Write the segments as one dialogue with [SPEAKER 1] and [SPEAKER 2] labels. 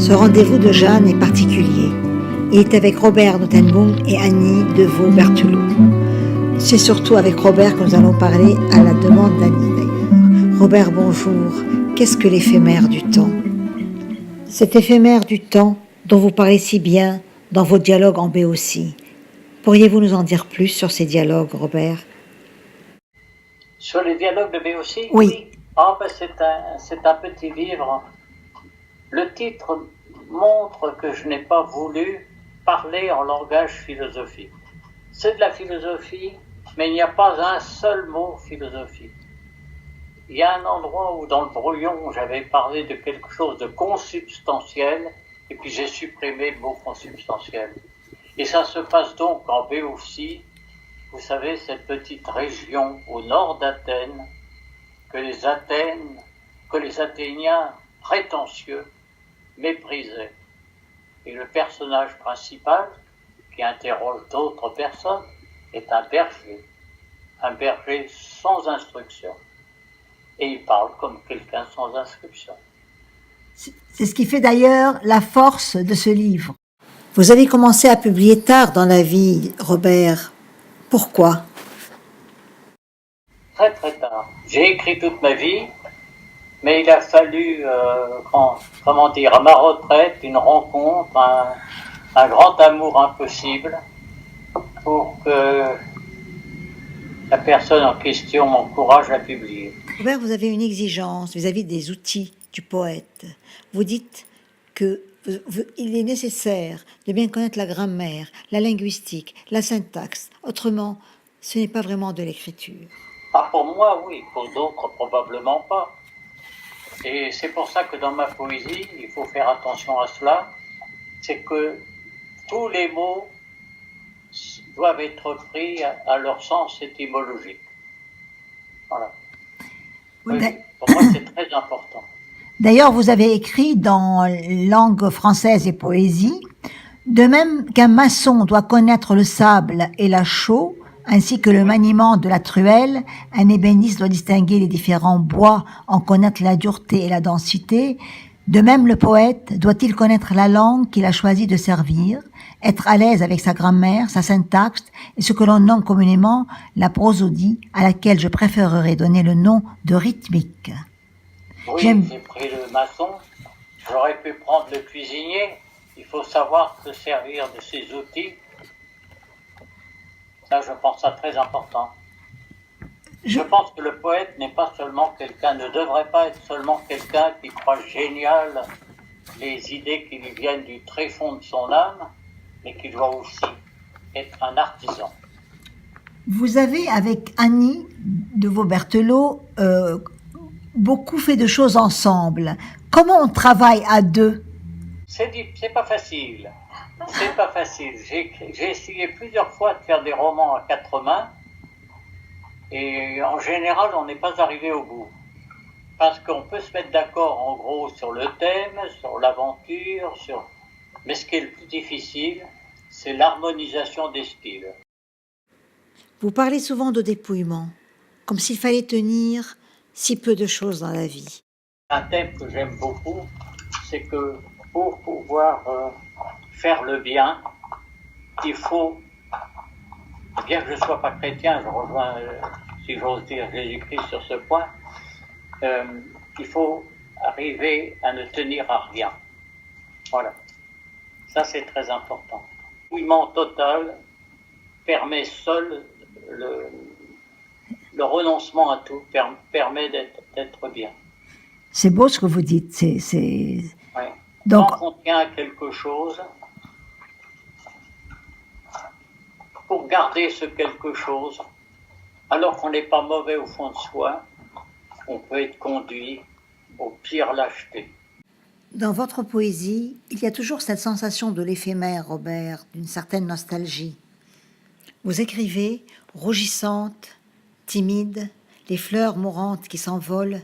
[SPEAKER 1] Ce rendez-vous de Jeanne est particulier. Il est avec Robert Notenboom et Annie Deveau-Berthelot. C'est surtout avec Robert que nous allons parler à la demande d'Annie d'ailleurs. Robert, bonjour. Qu'est-ce que l'éphémère du temps? Cet éphémère du temps dont vous parlez si bien dans vos dialogues en béotie. Pourriez-vous nous en dire plus sur ces dialogues, Robert?
[SPEAKER 2] Sur les dialogues de béotie?
[SPEAKER 1] Oui.
[SPEAKER 2] Ah, ben c'est un petit livre. Le titre montre que je n'ai pas voulu parler en langage philosophique. C'est de la philosophie, mais il n'y a pas un seul mot philosophie. Il y a un endroit où dans le brouillon, j'avais parlé de quelque chose de consubstantiel, et puis j'ai supprimé le mot consubstantiel. Et ça se passe donc en Béotie, vous savez, cette petite région au nord d'Athènes, que les Athéniens prétentieux méprisaient. Et le personnage principal, qui interroge d'autres personnes, est un berger sans instruction. Et il parle comme quelqu'un sans inscription.
[SPEAKER 1] C'est ce qui fait d'ailleurs la force de ce livre. Vous avez commencé à publier tard dans la vie, Robert. Pourquoi?
[SPEAKER 2] Très très tard. J'ai écrit toute ma vie, mais il a fallu, à ma retraite, une rencontre, un grand amour impossible pour que la personne en question m'encourage à publier.
[SPEAKER 1] Robert, vous avez une exigence vis-à-vis des outils du poète. Vous dites qu'il est nécessaire de bien connaître la grammaire, la linguistique, la syntaxe. Autrement, ce n'est pas vraiment de l'écriture.
[SPEAKER 2] Ah, pour moi, oui. Pour d'autres, probablement pas. Et c'est pour ça que dans ma poésie, il faut faire attention à cela, c'est que tous les mots doivent être pris à leur sens étymologique. Voilà. Oui, pour moi, c'est très important.
[SPEAKER 1] D'ailleurs, vous avez écrit dans langue française et poésie, de même qu'un maçon doit connaître le sable et la chaux, ainsi que le maniement de la truelle, un ébéniste doit distinguer les différents bois, en connaître la dureté et la densité. De même, le poète doit-il connaître la langue qu'il a choisi de servir, être à l'aise avec sa grammaire, sa syntaxe et ce que l'on nomme communément la prosodie, à laquelle je préférerais donner le nom de rythmique.
[SPEAKER 2] Oui, j'ai pris le maçon, j'aurais pu prendre le cuisinier. Il faut savoir se servir de ces outils. Ça, je pense ça très important. Je pense que le poète n'est pas seulement quelqu'un, ne devrait pas être seulement quelqu'un qui croit génial les idées qui lui viennent du tréfonds de son âme, mais qui doit aussi être un artisan.
[SPEAKER 1] Vous avez, avec Annie Deveau-Berthelot, beaucoup fait de choses ensemble. Comment on travaille à deux?
[SPEAKER 2] C'est pas facile. C'est pas facile. J'ai essayé plusieurs fois de faire des romans à quatre mains, et en général, on n'est pas arrivé au bout. Parce qu'on peut se mettre d'accord, en gros, sur le thème, sur l'aventure, mais ce qui est le plus difficile, c'est l'harmonisation des styles.
[SPEAKER 1] Vous parlez souvent de dépouillement, comme s'il fallait tenir si peu de choses dans la vie.
[SPEAKER 2] Un thème que j'aime beaucoup, c'est que pour pouvoir faire le bien, il faut, bien que je ne sois pas chrétien, je rejoins, si j'ose dire, Jésus-Christ sur ce point, il faut arriver à ne tenir à rien. Voilà. Ça, c'est très important. Le dépouillement total permet seul, le renoncement à tout permet d'être bien.
[SPEAKER 1] C'est beau ce que vous dites.
[SPEAKER 2] Ouais.
[SPEAKER 1] Donc,
[SPEAKER 2] quand on tient à quelque chose, pour garder ce quelque chose, alors qu'on n'est pas mauvais au fond de soi, on peut être conduit au pire lâcheté.
[SPEAKER 1] Dans votre poésie, il y a toujours cette sensation de l'éphémère, Robert, d'une certaine nostalgie. Vous écrivez, rougissante, timide, les fleurs mourantes qui s'envolent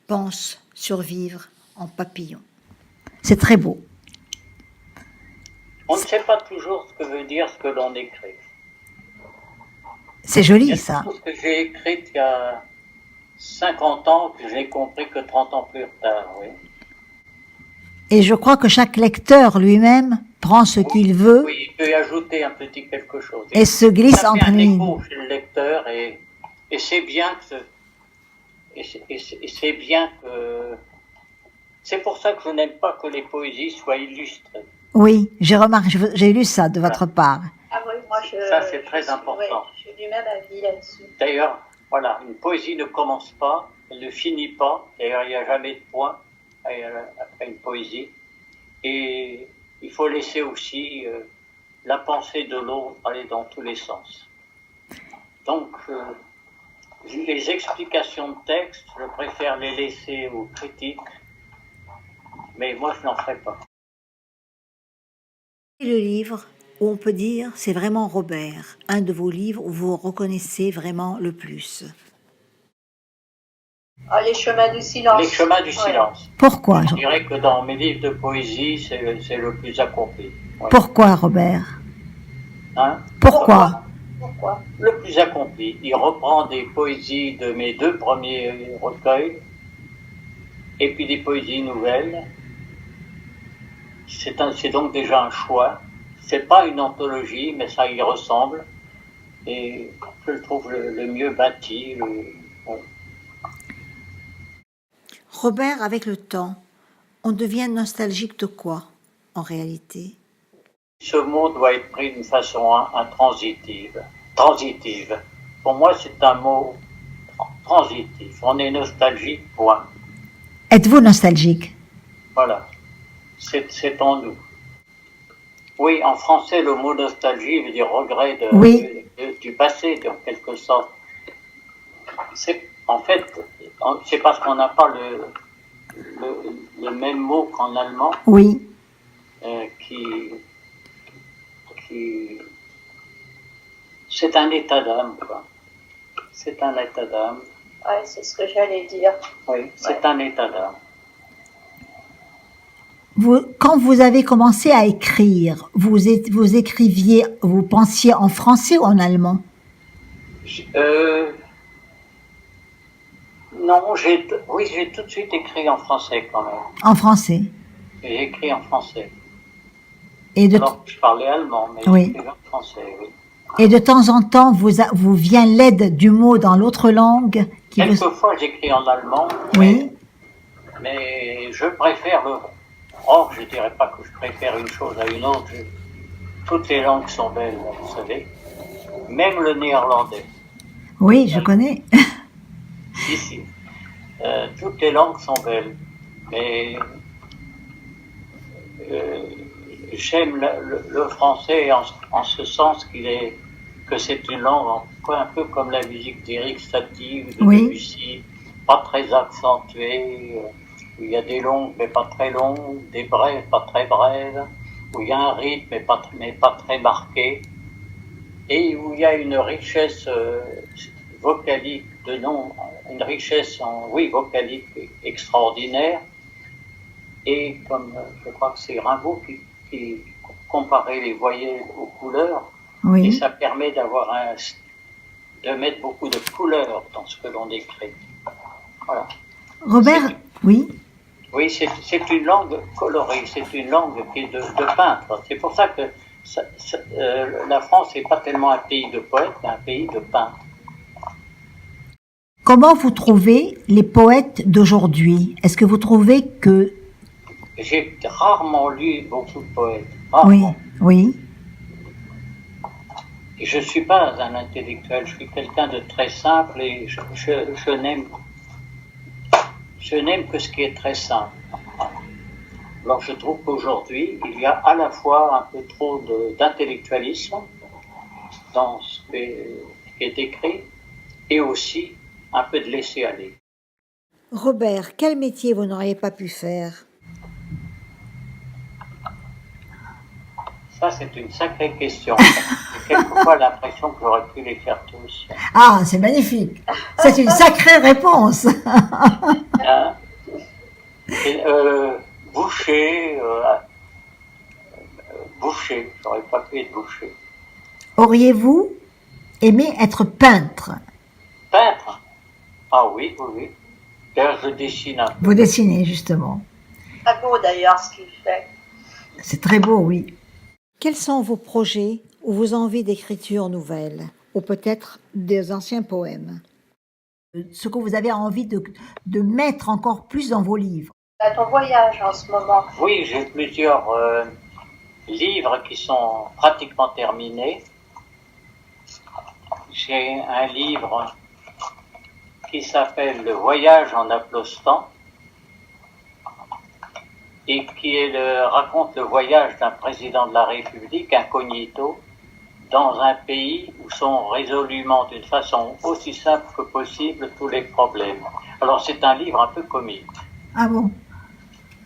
[SPEAKER 1] pensent survivre en papillons. C'est très beau.
[SPEAKER 2] On ne sait pas toujours ce que veut dire ce que l'on écrit.
[SPEAKER 1] C'est joli,
[SPEAKER 2] il y a
[SPEAKER 1] ça.
[SPEAKER 2] Des choses que j'ai écrites il y a 50 ans que j'ai compris que 30 ans plus tard, oui.
[SPEAKER 1] Et je crois que chaque lecteur lui-même prend ce qu'il veut
[SPEAKER 2] Oui, il peut y ajouter un petit quelque chose.
[SPEAKER 1] et se glisse
[SPEAKER 2] Ça fait
[SPEAKER 1] entre
[SPEAKER 2] un
[SPEAKER 1] les lignes.
[SPEAKER 2] écho chez le lecteur et c'est bien que c'est bien que c'est pour ça que je n'aime pas que les poésies soient illustrées.
[SPEAKER 1] Oui, j'ai remarqué, j'ai lu ça de votre part.
[SPEAKER 3] Ah oui, moi
[SPEAKER 2] Ça, c'est très important.
[SPEAKER 3] Ouais, je suis du même avis là-dessus.
[SPEAKER 2] D'ailleurs, voilà, une poésie ne commence pas, elle ne finit pas. D'ailleurs, il n'y a jamais de point après une poésie. Et il faut laisser aussi la pensée de l'autre aller dans tous les sens. Donc, les explications de texte, je préfère les laisser aux critiques, mais moi, je n'en ferai pas.
[SPEAKER 1] Le livre où on peut dire c'est vraiment Robert, un de vos livres où vous reconnaissez vraiment le plus.
[SPEAKER 3] Ah, les chemins du silence.
[SPEAKER 2] Les chemins du silence.
[SPEAKER 1] Pourquoi
[SPEAKER 2] Je dirais que dans mes livres de poésie, c'est le plus accompli. Ouais.
[SPEAKER 1] Pourquoi Robert
[SPEAKER 2] Hein?
[SPEAKER 1] Pourquoi
[SPEAKER 3] Pourquoi?
[SPEAKER 2] Le plus accompli. Il reprend des poésies de mes 2 premiers recueils, et puis des poésies nouvelles. C'est donc déjà un choix. C'est pas une anthologie, mais ça y ressemble. Et je le trouve le mieux bâti. Ouais.
[SPEAKER 1] Robert, avec le temps, on devient nostalgique de quoi, en réalité?
[SPEAKER 2] Ce mot doit être pris d'une façon intransitive. Transitive. Pour moi, c'est un mot transitif. On est nostalgique, point.
[SPEAKER 1] Êtes-vous nostalgique?
[SPEAKER 2] Voilà. C'est en nous. Oui, en français, le mot nostalgie veut dire regret
[SPEAKER 1] Oui.
[SPEAKER 2] du passé, en quelque sorte. En fait, c'est parce qu'on n'a pas le même mot qu'en allemand
[SPEAKER 1] Oui.
[SPEAKER 2] qui c'est un état d'âme, quoi. C'est un état d'âme.
[SPEAKER 3] Ouais, c'est ce que j'allais dire.
[SPEAKER 2] Oui, c'est un état d'âme.
[SPEAKER 1] Quand vous avez commencé à écrire, vous écriviez, vous pensiez en français ou en allemand?
[SPEAKER 2] Non, j'ai tout de suite écrit en français quand même.
[SPEAKER 1] En français.
[SPEAKER 2] J'ai écrit en français.
[SPEAKER 1] Et de,
[SPEAKER 2] Alors, je parlais allemand, mais
[SPEAKER 1] Oui.
[SPEAKER 2] j'écrivais en français, oui.
[SPEAKER 1] et de temps en temps, vous vient l'aide du mot dans l'autre langue qui vous...
[SPEAKER 2] Quelquefois, j'écris en allemand,
[SPEAKER 1] Oui.
[SPEAKER 2] mais je préfère le... Or, je dirais pas que je préfère une chose à une autre. Toutes les langues sont belles, vous savez. Même le néerlandais.
[SPEAKER 1] Oui, je connais.
[SPEAKER 2] Ici. Toutes les langues sont belles. Mais j'aime le français en ce sens que c'est une langue un peu comme la musique d'Éric Satie ou de
[SPEAKER 1] Oui.
[SPEAKER 2] Debussy, pas très accentuée, où il y a des longues mais pas très longues, des brèves pas très brèves, où il y a un rythme mais pas très marqué, et où il y a une richesse vocalique une richesse vocalique extraordinaire. Et comme je crois que c'est Rimbaud qui comparait les voyelles aux couleurs, et
[SPEAKER 1] Oui.
[SPEAKER 2] ça permet de mettre beaucoup de couleurs dans ce que l'on écrit. Voilà.
[SPEAKER 1] Robert, oui.
[SPEAKER 2] Oui, c'est une langue colorée, c'est une langue qui est de peintre. C'est pour ça que la France n'est pas tellement un pays de poètes, mais un pays de peintres.
[SPEAKER 1] Comment vous trouvez les poètes d'aujourd'hui? Est-ce que vous trouvez que...
[SPEAKER 2] J'ai rarement lu beaucoup de poètes.
[SPEAKER 1] Oui,
[SPEAKER 2] Rarement.
[SPEAKER 1] oui.
[SPEAKER 2] Et je ne suis pas un intellectuel, je suis quelqu'un de très simple et je n'aime que ce qui est très simple. Alors je trouve qu'aujourd'hui, il y a à la fois un peu trop d'intellectualisme dans ce qui est écrit et aussi un peu de laisser aller.
[SPEAKER 1] Robert, quel métier vous n'auriez pas pu faire?
[SPEAKER 2] Ça, c'est une sacrée question. J'ai quelquefois l'impression que j'aurais pu les faire tous.
[SPEAKER 1] Ah, c'est magnifique. C'est une sacrée réponse.
[SPEAKER 2] Hein? Boucher, j'aurais pas pu être boucher.
[SPEAKER 1] Auriez-vous aimé être peintre?
[SPEAKER 2] Peintre? Ah oui. D'ailleurs, je dessine un peu.
[SPEAKER 1] Vous dessinez, justement.
[SPEAKER 3] très beau d'ailleurs ce qu'il fait.
[SPEAKER 1] C'est très beau, oui. Quels sont vos projets ou vos envies d'écriture nouvelle, ou peut-être des anciens poèmes? Ce que vous avez envie de mettre encore plus dans vos livres.
[SPEAKER 3] À ton voyage en ce moment.
[SPEAKER 2] Oui, j'ai plusieurs livres qui sont pratiquement terminés. J'ai un livre qui s'appelle Le voyage en Aplastan et qui raconte le voyage d'un président de la République incognito dans un pays où sont résolument d'une façon aussi simple que possible tous les problèmes. Alors c'est un livre un peu comique.
[SPEAKER 1] Ah bon?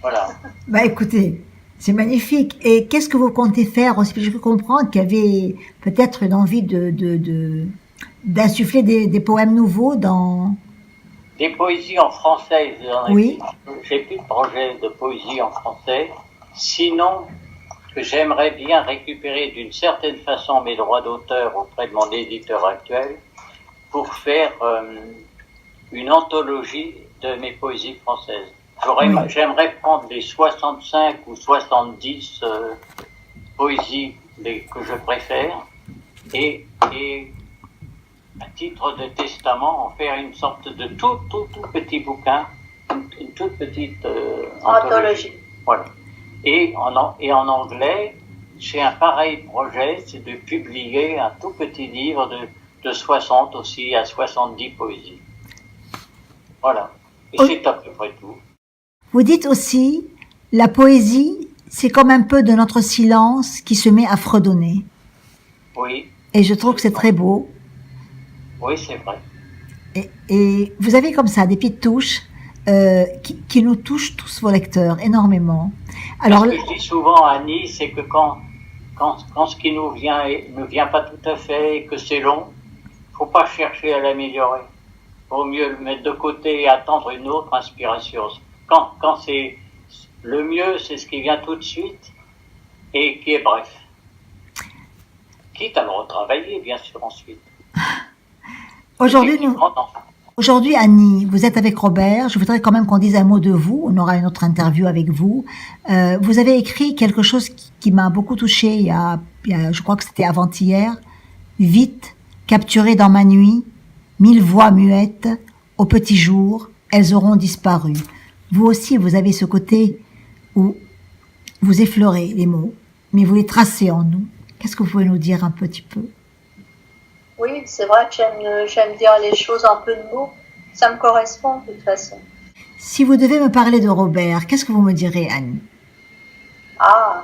[SPEAKER 2] Voilà.
[SPEAKER 1] Bah écoutez, c'est magnifique. Et qu'est-ce que vous comptez faire aussi? Je peux comprendre qu'il y avait peut-être une envie d'insuffler des poèmes nouveaux dans...
[SPEAKER 2] Des poésies en français,
[SPEAKER 1] Oui.
[SPEAKER 2] J'ai plus de projet de poésie en français. Sinon, que j'aimerais bien récupérer d'une certaine façon mes droits d'auteur auprès de mon éditeur actuel pour faire une anthologie de mes poésies françaises. J'aimerais prendre les 65 ou 70 poésies que je préfère et à titre de testament en faire une sorte de tout petit bouquin, une toute petite anthologie. Voilà. Et en anglais, j'ai un pareil projet, c'est de publier un tout petit livre de 60 aussi à 70 poésies. Voilà. Et c'est à peu près tout.
[SPEAKER 1] Vous dites aussi, la poésie, c'est comme un peu de notre silence qui se met à fredonner.
[SPEAKER 2] Oui.
[SPEAKER 1] Et je trouve que c'est très beau.
[SPEAKER 2] Oui, c'est vrai.
[SPEAKER 1] Et vous avez comme ça des petites touches qui nous touchent tous vos lecteurs énormément. Alors,
[SPEAKER 2] ce que je dis souvent à Annie, c'est que quand ce qui nous vient ne vient pas tout à fait et que c'est long, faut pas chercher à l'améliorer. Vaut mieux le mettre de côté et attendre une autre inspiration. Quand c'est le mieux, c'est ce qui vient tout de suite et qui est bref. Quitte à le retravailler, bien sûr, ensuite.
[SPEAKER 1] Aujourd'hui, Annie, vous êtes avec Robert. Je voudrais quand même qu'on dise un mot de vous. On aura une autre interview avec vous. Vous avez écrit quelque chose qui m'a beaucoup touchée il y a, je crois que c'était avant-hier. Vite, capturé dans ma nuit, 1000 voix muettes, au petit jour, elles auront disparu. Vous aussi, vous avez ce côté où vous effleurez les mots, mais vous les tracez en nous. Qu'est-ce que vous pouvez nous dire un petit peu?
[SPEAKER 3] Oui, c'est vrai que j'aime dire les choses en peu de mots. Ça me correspond de toute façon.
[SPEAKER 1] Si vous devez me parler de Robert, qu'est-ce que vous me direz, Annie?
[SPEAKER 3] Ah,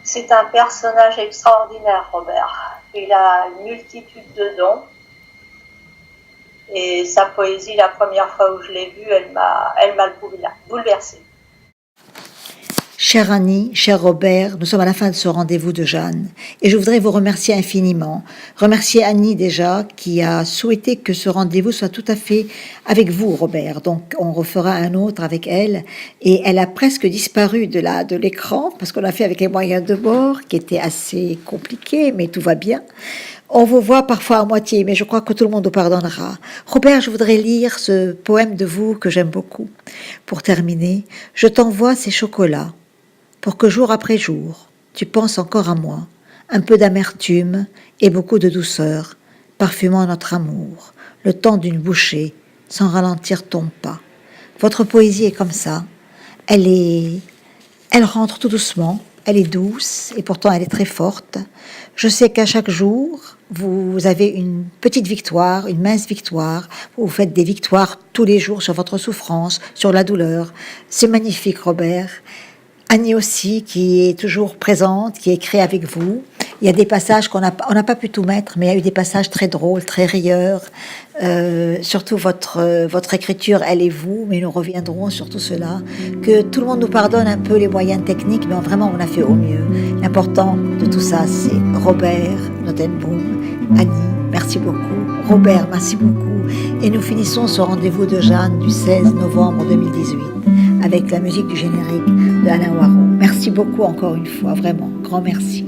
[SPEAKER 3] c'est un personnage extraordinaire, Robert. Il a une multitude de dons. Et sa poésie, la première fois où je l'ai vue, elle m'a bouleversée.
[SPEAKER 1] Chère Annie, cher Robert, nous sommes à la fin de ce rendez-vous de Jeanne et je voudrais vous remercier infiniment. Remercier Annie déjà qui a souhaité que ce rendez-vous soit tout à fait avec vous, Robert. Donc on refera un autre avec elle et elle a presque disparu de l'écran parce qu'on l'a fait avec les moyens de bord qui étaient assez compliqués, mais tout va bien. On vous voit parfois à moitié, mais je crois que tout le monde vous pardonnera. Robert, je voudrais lire ce poème de vous que j'aime beaucoup. Pour terminer, je t'envoie ces chocolats pour que jour après jour, tu penses encore à moi, un peu d'amertume et beaucoup de douceur, parfumant notre amour, le temps d'une bouchée, sans ralentir ton pas. Votre poésie est comme ça, elle rentre tout doucement, elle est douce et pourtant elle est très forte. Je sais qu'à chaque jour, vous avez une petite victoire, une mince victoire. Vous faites des victoires tous les jours sur votre souffrance, sur la douleur. C'est magnifique, Robert. Annie aussi, qui est toujours présente, qui écrit avec vous. Il y a des passages on n'a pas pu tout mettre, mais il y a eu des passages très drôles, très rieurs. Surtout votre écriture, elle et vous, mais nous reviendrons sur tout cela. Que tout le monde nous pardonne un peu les moyens techniques, mais vraiment on a fait au mieux. L'important de tout ça, c'est Robert Notenboom, Annie, merci beaucoup. Robert, merci beaucoup. Et nous finissons ce rendez-vous de Jeanne du 16 novembre 2018 avec la musique du générique de Alain Warraud. Merci beaucoup encore une fois, vraiment, grand merci.